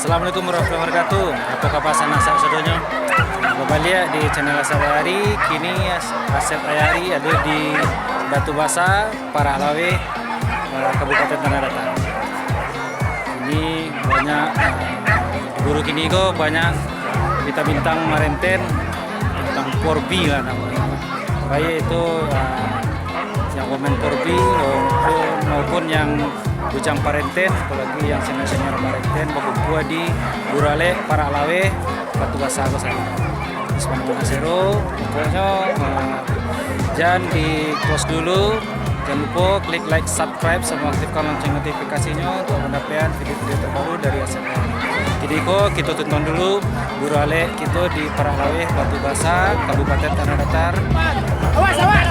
Assalamualaikum warahmatullahi wabarakatuh. Apa kabar sana saudara? Kembali di channel Asep Ayari. Kini Asep Ayari ada di Batu Basa, Parahlawe, Kabupaten Tanah Datar. Ini banyak guru kini kok banyak bintang-bintang Marenten, bintang Porbi lah namanya. Baik itu yang komen Porbi maupun yang Bujang Parenten, apalagi yang senior Parenten, Babukua di Burale, Parahlawe, Batu Basa ke sana. Semangat Asero, pokoknya jangan di post dulu, jangan lupa klik like, subscribe, sama aktifkan lonceng notifikasinya untuk mendapatkan video-video terbaru dari Asep. Jadi kok kita tonton dulu Burale kita di Parahlawe, Batu Basa, Kabupaten Tanah Datar. Awas, awas,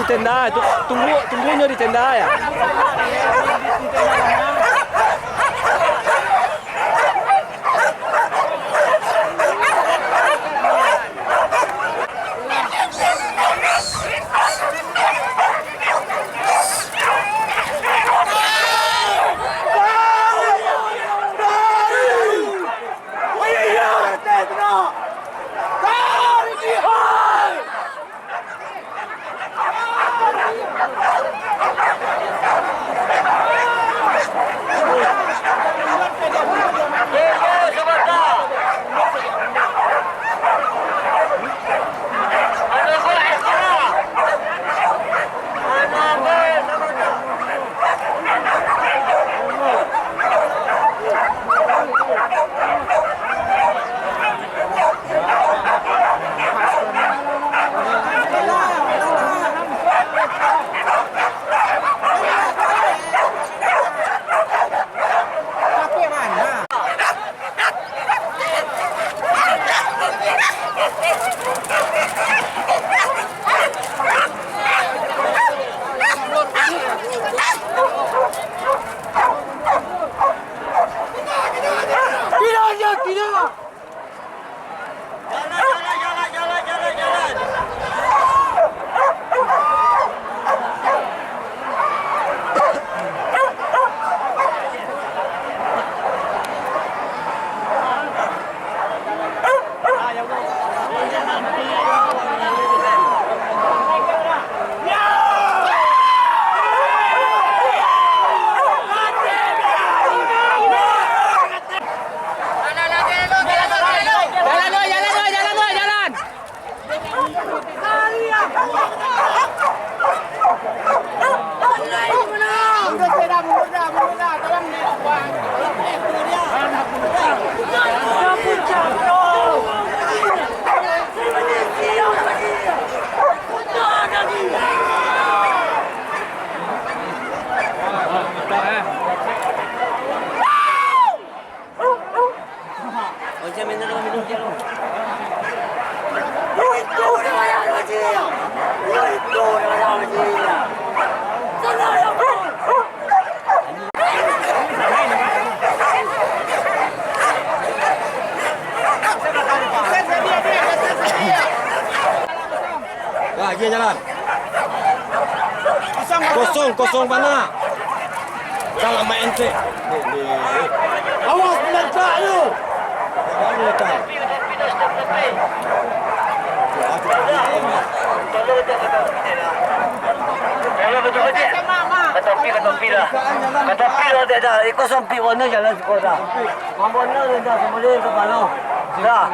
tenda. Tunggunya di tenda ya. Lagi jalan. Kosong mana? Kalau main ente. Awas meledak lu. Meledak. Ketopi dah. Ketopi dah. Ikut sampai mana jalan sekolah. Mamona dah kemudian ke mana? Dah.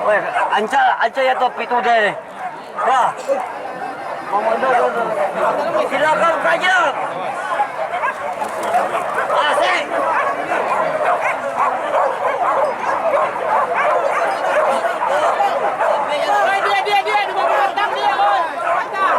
Weh, anca ya topi tu deh. Dah. Mamona dah. Silakan saja. Asik. Dia di bawah batang dia, oi. Batang.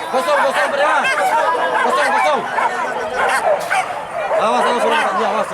Kosong beriman. Kosong. Awas surat tadi awas.